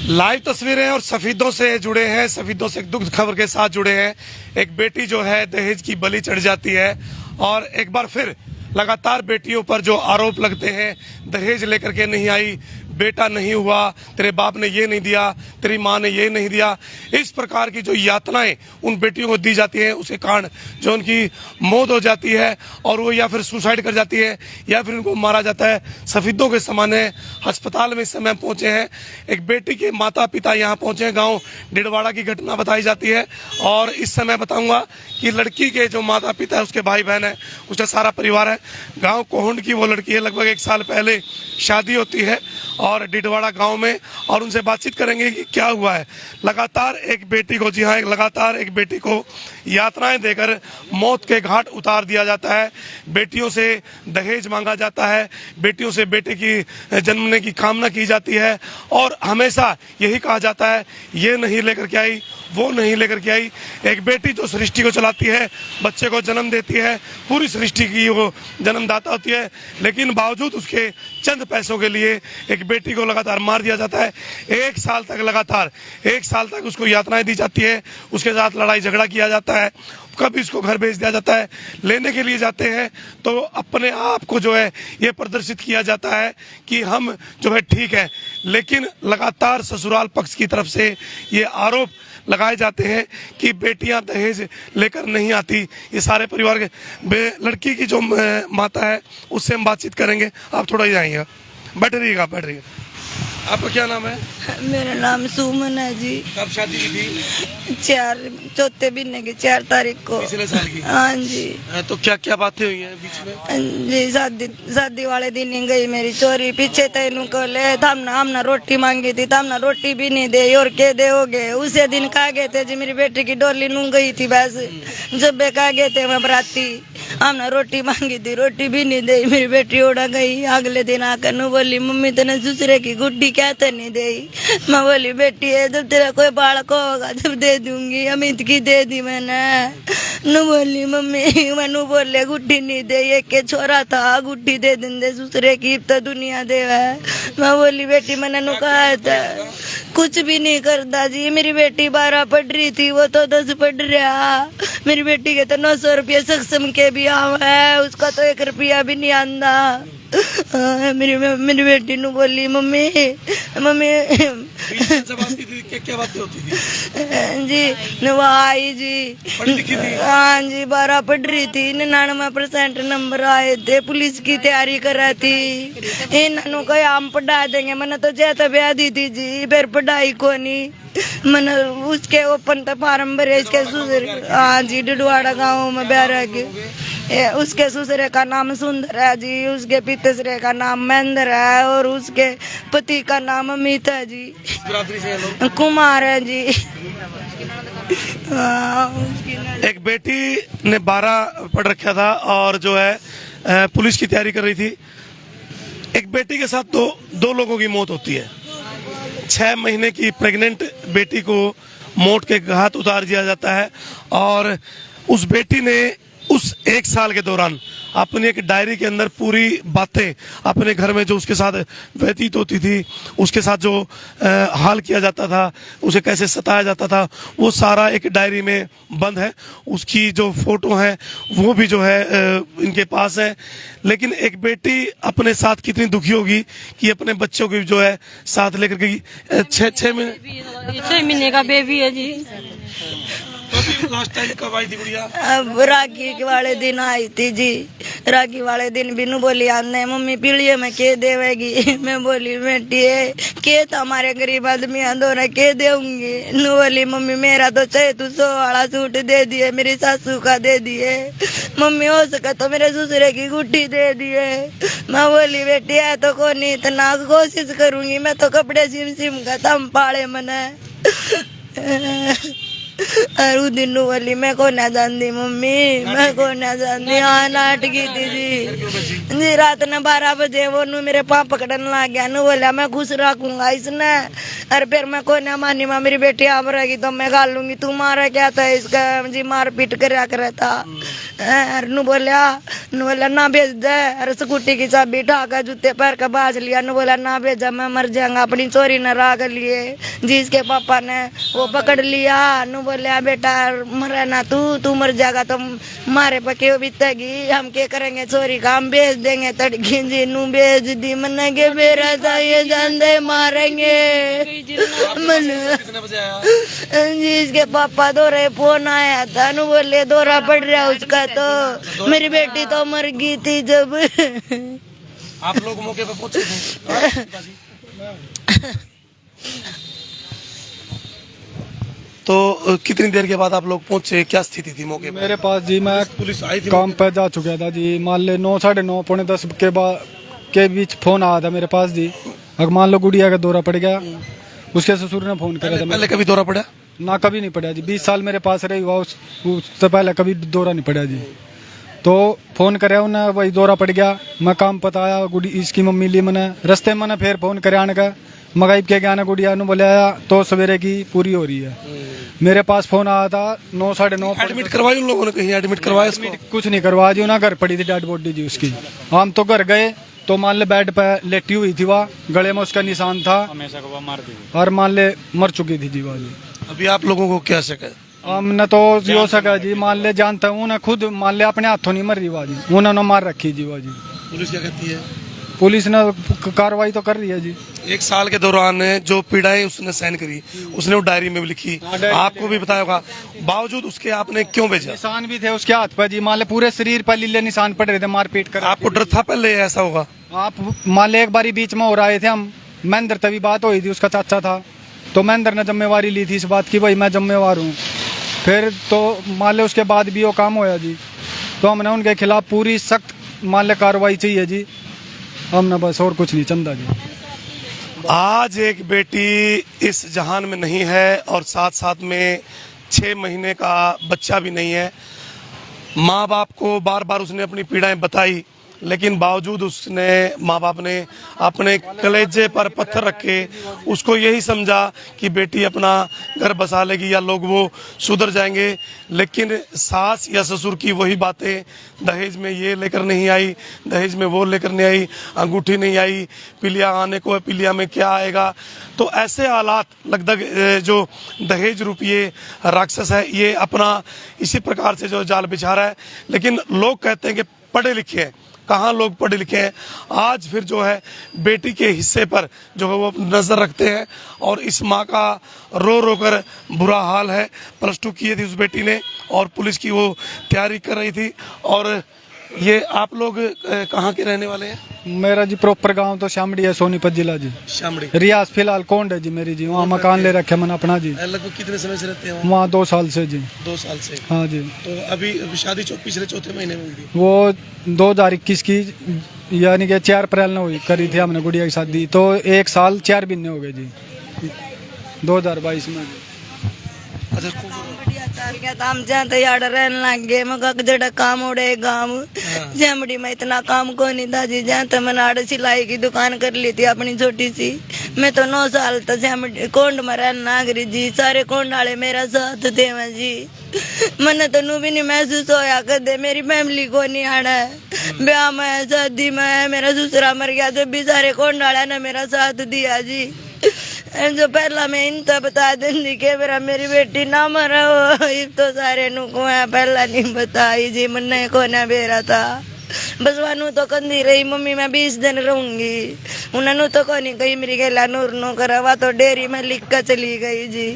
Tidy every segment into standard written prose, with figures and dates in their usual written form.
Live तस्वीरें और सफीदों से जुड़े हैं, सफीदों से एक दुख खबर के साथ जुड़े हैं। एक बेटी जो है दहेज की बलि चढ़ जाती है और एक बार फिर लगातार बेटियों पर जो आरोप लगते हैं, दहेज लेकर के नहीं आई, बेटा नहीं हुआ, तेरे बाप ने ये नहीं दिया, तेरी माँ ने ये नहीं दिया, इस प्रकार की जो यातनाएं उन बेटियों को दी जाती हैं, उसके कारण जो उनकी मौत हो जाती है और वो या फिर सुसाइड कर जाती है या फिर उनको मारा जाता है। सफीदों के समान है। अस्पताल में इस समय पहुंचे हैं, एक बेटी के माता पिता यहाँ पहुंचे हैं। गाँव डिडवाड़ा की घटना बताई जाती है और इस समय बताऊंगा कि लड़की के जो माता पिता है, उसके भाई बहन है, उसका सारा परिवार है। गाँव कोहुंड की वो लड़की है, लगभग 1 साल पहले शादी होती है और डिडवाड़ा गांव में, और उनसे बातचीत करेंगे कि क्या हुआ है। लगातार एक बेटी को, जी हाँ, लगातार एक बेटी को यातनाएं देकर मौत के घाट उतार दिया जाता है। बेटियों से दहेज मांगा जाता है, बेटियों से बेटे की जन्मने की कामना की जाती है और हमेशा यही कहा जाता है, ये नहीं लेकर के आई, वो नहीं लेकर के आई। एक बेटी जो सृष्टि को चलाती है, बच्चे को जन्म देती है, पूरी सृष्टि की वो जन्मदाता होती है, लेकिन बावजूद उसके चंद पैसों के लिए एक बेटी को लगातार मार दिया जाता है। 1 साल तक लगातार 1 साल तक उसको यातनाएं दी जाती है, उसके साथ लड़ाई झगड़ा किया जाता है, कभी इसको घर भेज दिया जाता है। लेने के लिए जाते हैं तो अपने आप को जो है ये प्रदर्शित किया जाता है कि हम जो है ठीक है, लेकिन लगातार ससुराल पक्ष की तरफ से ये आरोप लगाए जाते हैं कि बेटियां दहेज लेकर नहीं आती। ये सारे परिवार के लड़की की जो माता है उससे हम बातचीत करेंगे। आप थोड़ा ही आइएगा, बैठ रहिएगा, बैठ रहिएगा। आपका क्या नाम है? मेरा नाम सुमन है जी। कब शादी की थी? 4 महीने की 4 तारीख को। पिछले साल की? हाँ जी। तो क्या क्या बातें हुई हैं बीच में? जी शादी वाले दिन ही गई मेरी चोरी, पीछे तेनू को ले हमने रोटी मांगी थी, हमने रोटी भी नहीं दे और के दोगे। उसे दिन कहा गए थे जी, मेरी बेटी की डोली नू गई थी, बस जब कहा गए थे मैं बराती, हमने रोटी मांगी थी, रोटी भी नहीं दे। मेरी बेटी उड़ा गई। अगले दिन आकर नू बोली, मम्मी तेने दूसरे की गुड्डी क्या तो नहीं दे। मैं बोली, बेटी है जब तेरा कोई बालक होगा जब दे दूंगी। अमित की दे दी मैंने। नू बोली, मम्मी मैनू बोले गुड्डी नहीं दे, एक के छोरा था, गुड्डी दे देंगे दूसरे की तो दुनिया दे। मैं बोली, बेटी मैंने नू कहा था कुछ भी नहीं करता जी। मेरी बेटी 12 पढ़ रही थी, वो तो 10 पढ़ रहा। मेरी बेटी के तो 900 रुपये सक्षम के भी आव है, उसका तो 1 रुपया भी नहीं आंदा। मेरी बेटी नू बोली, मम्मी क्या बातें होती थी जी? वो आई जी, हाँ जी, 12 पढ़ रही थी, 99% नंबर आए थे, पुलिस की तैयारी कर रही थी। इन्होंने कहा हम पढ़ा देंगे, मैंने तो जैसा ब्याह दी थी जी, फिर पढ़ाई को नहीं। मैंने उसके ओपन तो फार्म भरे, इसके ससुर, हाँ जी, डिडवाड़ा गाँव में ब्याह रह गए। उसके ससुरे का नाम सुंदर है जी, उसके पितसरे का नाम महेंद्र है और उसके पति का नाम अमित है जी, कुमार है जी। एक बेटी ने 12 पढ़ रखा था और जो है पुलिस की तैयारी कर रही थी। एक बेटी के साथ तो 2 लोगों की मौत होती है। 6 महीने की प्रेग्नेंट बेटी को मौत के घाट उतार दिया जाता है और उस बेटी ने उस 1 साल के दौरान अपनी एक डायरी के अंदर पूरी बातें अपने घर में जो उसके साथ व्यतीत होती थी, उसके साथ जो हाल किया जाता था, उसे कैसे सताया जाता था, वो सारा एक डायरी में बंद है। उसकी जो फोटो है वो भी जो है इनके पास है। लेकिन एक बेटी अपने साथ कितनी दुखी होगी कि अपने बच्चों को जो है साथ लेकर गई। 6 महीने का बेबी है जी। लास्ट टाइम कब आई थी गुड़िया? अब राखी वाले दिन आई थी जी। राखी वाले दिन बिनू बोली, आने मम्मी पीलिए में के देवेगी। मैं बोली, बेटी के तो हमारे गरीब आदमी दोनों के देंगी। नू बोली, मम्मी मेरा तो चाहे तू 100 वाला सूट दे दिए, मेरी सासू का दे दिए, मम्मी हो सके तो मेरे ससुरे की गुट्ठी दे दिए। मैं बोली, बेटी है तो को नहीं, इतना कोशिश करूंगी मैं तो, कपड़े सिम का तम पाले मने। अरु दिन वाली मैं को ना जानती मम्मी, मैं को ना जानती। हाँ नाट की थी जी रात ने 12 बजे वो नू मेरे पाँव पकड़ने लग गया। नू बोला मैं खुश रखूंगा इसने, अरे फिर मैं को ना मानी, माँ मेरी बेटी आप रहेगी तो मैं खा लूंगी, तू मारा क्या था इसका जी, मार पीट कर था। नु बोला ना भेज दे। अरे स्कूटी की चाबी ठाका जूते पैर का बाज लिया। नु बोला ना भेजा मैं मर जाऊंगा। अपनी चोरी न राग लिए जिसके पापा ने वो पकड़ लिया। नु बोला बेटा मरे ना तू मर जाएगा तो मारे पके बीतेगी। हम क्या करेंगे चोरी का हम भेज देंगे तड़की जी। नु भेज दी मन के बेरा था ये जान दे मारेंगे मन जिसके पापा दौरे फोन आया था। नु बोले दौरा पड़ रहा उसका तो मेरी बेटी तो मर गई थी जब। आप लोग मौके पे पहुंचे थे? तो कितनी देर के बाद आप लोग पहुंचे, क्या स्थिति थी मौके पे? मेरे पास जी मैं पुलिस आई थी काम पे जा चुका था जी। मान ले 9, 9:30, पौने 10 के बाद के बीच फोन आया था मेरे पास जी। अगर मान लो गुड़िया का दौरा पड़ गया, उसके ससुर ने फोन किया था। पहले कभी दौरा पड़ा? ना कभी नहीं पड़ा जी। 20 साल मेरे पास रही हुआ, उससे पहले कभी दौरा नहीं पड़ा जी। तो फोन करे उन्हें, वही दौरा पड़ गया। मैं काम पता आया गुड़ी इसकी मम्मी ली मैंने रस्ते में फिर फोन करे आने का मगाइब के गया गुड़िया ने बोले आया तो सवेरे की पूरी हो रही है। मेरे पास फोन आया था 9, 9:30। एडमिट करवाई उन लोगों ने? कहीं एडमिट करवाया इसको? कुछ नहीं करवा जी। ना घर पड़ी थी डेड बॉडी जी उसकी। हम तो घर गए तो मान ले बेड पे लेटी हुई थी, वह गले में उसका निशान था और मान ले मर चुकी थी जी। जी अभी आप लोगों को क्या शक है? हमने तो जो सका जी मान ले जानता हूँ ना, खुद मान ले अपने हाथों नहीं मर रही वाजी, उन्होंने मार रखी जी। वाजी पुलिस क्या कहती है? पुलिस ने कार्रवाई तो कर रही है जी। 1 साल के दौरान जो पीड़ाएं उसने सहन करी, उसने वो डायरी में भी लिखी, आपको भी बताया होगा, बावजूद उसके आपने क्यों भेजा? निशान भी थे उसके हाथ पर जी। मान ले पूरे शरीर पर लीले निशान पड़ रहे थे मारपीट कर। आपको डर था पहले ऐसा होगा? आप मान ले एक बारी बीच में हो रहे थे हम, महेंद्र तभी बात हुई थी, उसका चाचा था, तो महेंद्र ने जिम्मेवारी ली थी इस बात की, भाई मैं जिम्मेवार हूँ। फिर तो मान ले उसके बाद भी वो काम होया जी। तो हमने उनके खिलाफ पूरी सख्त मान ले कार्रवाई चाहिए जी। हमने बस और कुछ नहीं चंदा जी। आज एक बेटी इस जहान में नहीं है और साथ साथ में 6 महीने का बच्चा भी नहीं है। माँ बाप को बार बार उसने अपनी पीड़ाएं बताई, लेकिन बावजूद उसने माँ बाप ने अपने कलेजे पर पत्थर रखे, उसको यही समझा कि बेटी अपना घर बसा लेगी या लोग वो सुधर जाएंगे। लेकिन सास या ससुर की वही बातें, दहेज में ये लेकर नहीं आई, दहेज में वो लेकर नहीं आई, अंगूठी नहीं आई, पिलिया आने को है, पिलिया में क्या आएगा। तो ऐसे हालात लगभग जो दहेज रूपी राक्षस है ये अपना इसी प्रकार से जो जाल बिछा रहा है। लेकिन लोग कहते हैं कि पढ़े लिखे हैं, कहाँ लोग पढ़े लिखे हैं। आज फिर जो है बेटी के हिस्से पर जो है वो नज़र रखते हैं और इस माँ का रो रो कर बुरा हाल है। +2 की थी उस बेटी ने और पुलिस की वो तैयारी कर रही थी। और ये आप लोग कहाँ के रहने वाले हैं? मेरा जी प्रॉपर गांव तो शामड़ी है, सोनीपत जिला जी। शामड़ी। रियाज फिलहाल कोंड है जी मेरी जी। वहाँ मकान ले रखे मैंने अपना जी। लगभग कितने समय से रहते हैं वहाँ 2 साल से जी। 2 साल से? हाँ जी। तो अभी शादी पिछले चौथे महीने में हुई थी? वो 2021 की यानी कि 4 अप्रैल ने हुई करी थी हमने गुड़िया की शादी। तो 1 साल 4 महीने हो गए जी 2022 में। हम जाते यार रहने लग गए। मैं जड़ा काम उड़े गाँव झमड़ी में इतना काम को नहीं था जी। जहाँ तो मैंने आड़े सिलाई की दुकान कर ली थी अपनी छोटी सी। मैं तो 9 साल तक झमड़ी कोंड में रहना नागरी जी। सारे कोंड वाले मेरा साथ थे मैं जी। मैंने तो नू भी नहीं महसूस होया कर दे मेरी फैमिली को नहीं आड़ा है। ब्याह में शादी में मेरा ससुरा मर गया जब भी सारे कोंड वाले ने मेरा साथ दिया जी। जो पहला मैं इन तो बता देंगी कि मेरी बेटी ना मरा हो, इब तो सारे नुको है पहला नहीं बताई जी। मन्ने को ना बेरा था बस वानू तो कंदी रही मम्मी मैं 20 दिन रहूंगी। उन्होंने तो को नहीं कही मेरी गला नूर नो करा। वह तो डेयरी में लिख कर चली गई जी।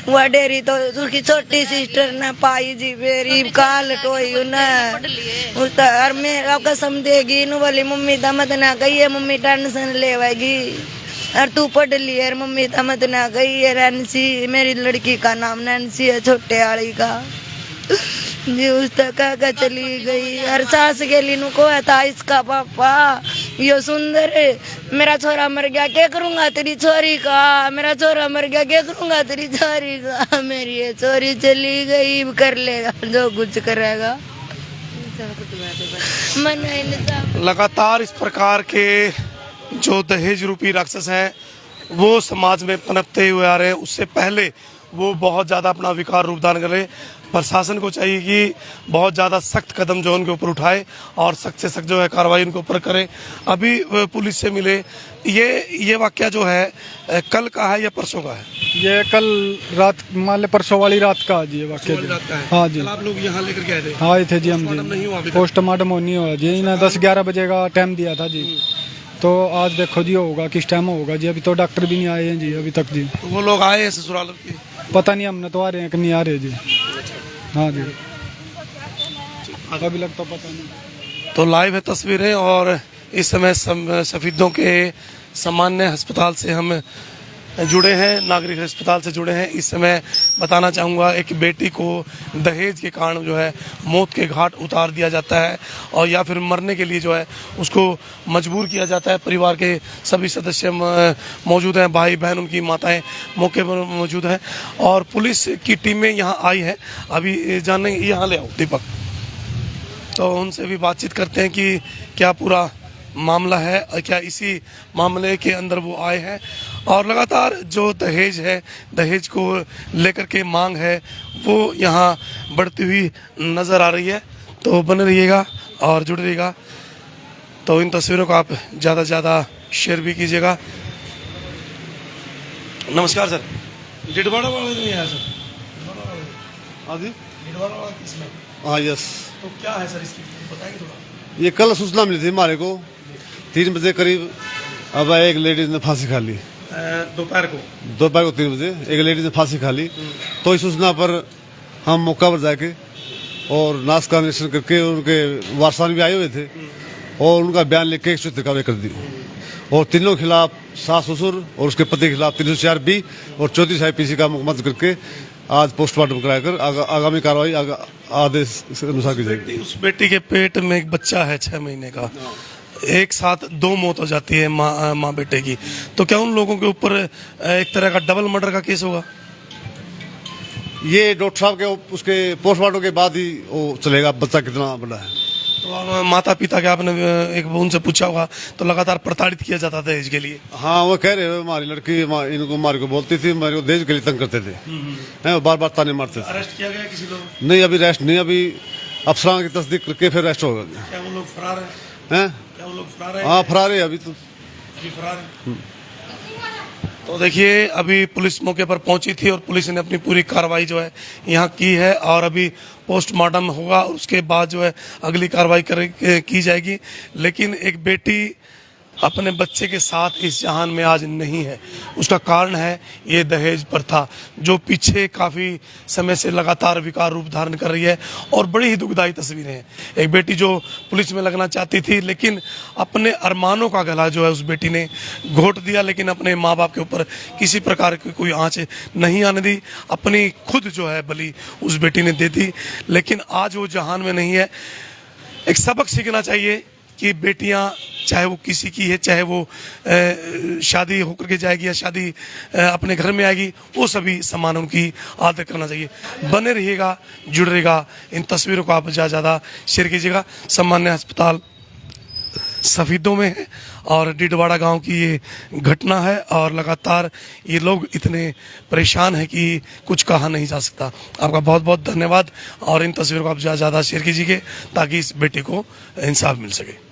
वह डेयरी तो उसकी छोटी सिस्टर ने पाई जी। मेरी काल टोई उन्हें मेरा कसम देगी नु वाली मम्मी दमत ना कही है, मम्मी टेंशन लेवेगी और तू पढ़ ली है। मम्मी तमत ना गई है। नैन्सी मेरी लड़की का नाम नैन्सी है, छोटे वाली का जी। उस तक का चली गई। हर सास के लिए को था इसका पापा यो सुंदर मेरा छोरा मर गया क्या करूँगा तेरी छोरी का। मेरा छोरा मर गया क्या करूँगा तेरी छोरी का। मेरी ये छोरी चली गई, कर लेगा जो कुछ करेगा। लगातार इस प्रकार के जो दहेज रूपी राक्षस हैं वो समाज में पनपते हुए आ रहे हैं। उससे पहले वो बहुत ज़्यादा अपना विकार रूप धारण करे। प्रशासन को चाहिए कि बहुत ज़्यादा सख्त कदम जो उनके ऊपर उठाए और सख्त से सख्त जो है कार्रवाई उनके ऊपर करे। अभी पुलिस से मिले, ये वाकया जो है कल का है या परसों का है? ये कल रात मान ले परसों वाली रात का जी, ये वाकया जी। हाँ जी, कल आप लोग यहाँ लेकर के आए थे? हाँ आए थे जी हम नहीं हुआ अभी जी। तक? पोस्टमार्टम नहीं हुआ जी, इन्हें 10-11 बजे का टाइम दिया था जी। तो आज देखो जी होगा किस टाइम होगा जी। अभी तो डॉक्टर भी नहीं आए हैं जी अभी तक जी। तो वो लोग आए हैं ससुराल के? पता नहीं, हमने तो आ रहे हैं कि नहीं आ रहे जी। हाँ जी, अभी लग तो पता नहीं। तो लाइव है तस्वीरें और इस समय सफीदों के सामान्य अस्पताल से हम जुड़े हैं, नागरिक अस्पताल से जुड़े हैं। इस समय बताना चाहूँगा, एक बेटी को दहेज के कारण जो है मौत के घाट उतार दिया जाता है और या फिर मरने के लिए जो है उसको मजबूर किया जाता है। परिवार के सभी सदस्य मौजूद हैं, भाई बहन, उनकी माताएं मौके पर मौजूद हैं और पुलिस की टीमें यहाँ आई हैं। अभी जानने, यहाँ ले आओ दीपक, तो उनसे भी बातचीत करते हैं कि क्या पूरा मामला है और क्या इसी मामले के अंदर वो आए हैं। और लगातार जो दहेज है, दहेज को लेकर के मांग है, वो यहाँ बढ़ती हुई नज़र आ रही है। तो बने रहिएगा और जुड़े रहिएगा। तो इन तस्वीरों को आप ज़्यादा से ज़्यादा शेयर भी कीजिएगा। नमस्कार सर, डिडवाड़ा वाला नहीं आया सर? हाँ जी, डिडवाड़ा वाला किसमें? हाँ यस। तो क्या है सर इसकी बताएंगे थोड़ा? ये कल सूचना मिली थी हमारे को 3 बजे करीब। अब एक लेडीज ने फांसी खा ली दोपहर को 3 बजे एक लेडीज ने फांसी खा ली। तो इस सूचना पर हम मौका पर जाके और नाश का निरीक्षण करके उनके वारसान भी आए हुए थे और उनका बयान लिख के 173 कार्रवाई कर दी और तीनों के खिलाफ सास ससुर और उसके पति के खिलाफ 304B और 34 IPC का मुकदमा करके आज पोस्टमार्टम कराकर आगामी कार्रवाई आदेश के अनुसार की जाएगी। उस बेटी के पेट में एक बच्चा है 6 महीने का, एक साथ 2 मौत हो जाती है माँ बेटे की। तो क्या उन लोगों के ऊपर एक तरह का डबल मर्डर का केस होगा? ये डॉक्टर साहब के उसके पोस्टमार्टम के बाद ही वो चलेगा बच्चा कितना बड़ा है। तो अब माता पिता के आपने एक उनसे पूछा होगा, तो लगातार प्रताड़ित किया जाता था दहेज के लिए। हाँ वो कह रहे हैं हमारी लड़की इनको मारे को बोलती थी, मेरे को दहेज के लिए तंग करते थे, बार बार ताने मारते थे। अरेस्ट किया गया किसी लोग? नहीं अभी अरेस्ट नहीं, अभी अफसरान की तस्दीक करके फिर अरेस्ट होगा। क्या वो लोग फरार हैं? हैं? क्या वो लोग फरार हैं? हाँ फरार है अभी तो। अभी फरार हैं। तो देखिए, अभी पुलिस मौके पर पहुंची थी और पुलिस ने अपनी पूरी कार्रवाई जो है यहाँ की है और अभी पोस्टमार्टम होगा और उसके बाद जो है अगली कार्रवाई की जाएगी। लेकिन एक बेटी अपने बच्चे के साथ इस जहान में आज नहीं है, उसका कारण है ये दहेज प्रथा, जो पीछे काफ़ी समय से लगातार विकार रूप धारण कर रही है और बड़ी ही दुखदायी तस्वीरें हैं। एक बेटी जो पुलिस में लगना चाहती थी, लेकिन अपने अरमानों का गला जो है उस बेटी ने घोट दिया, लेकिन अपने माँ बाप के ऊपर किसी प्रकार की कोई आँच नहीं आने दी। अपनी खुद जो है बलि उस बेटी ने दे दी, लेकिन आज वो जहान में नहीं है। एक सबक सीखना चाहिए कि बेटियां, चाहे वो किसी की है, चाहे वो शादी होकर के जाएगी या शादी अपने घर में आएगी, वो सभी समान उनकी आदर करना चाहिए। बने रहिएगा, जुड़े रहिएगा। इन तस्वीरों को आप ज़्यादा शेयर कीजिएगा। सामान्य अस्पताल सफीदों में है और डिडवाड़ा गांव की ये घटना है और लगातार ये लोग इतने परेशान हैं कि कुछ कहा नहीं जा सकता। आपका बहुत बहुत धन्यवाद और इन तस्वीरों को आप ज़्यादा शेयर कीजिए ताकि इस बेटे को इंसाफ मिल सके।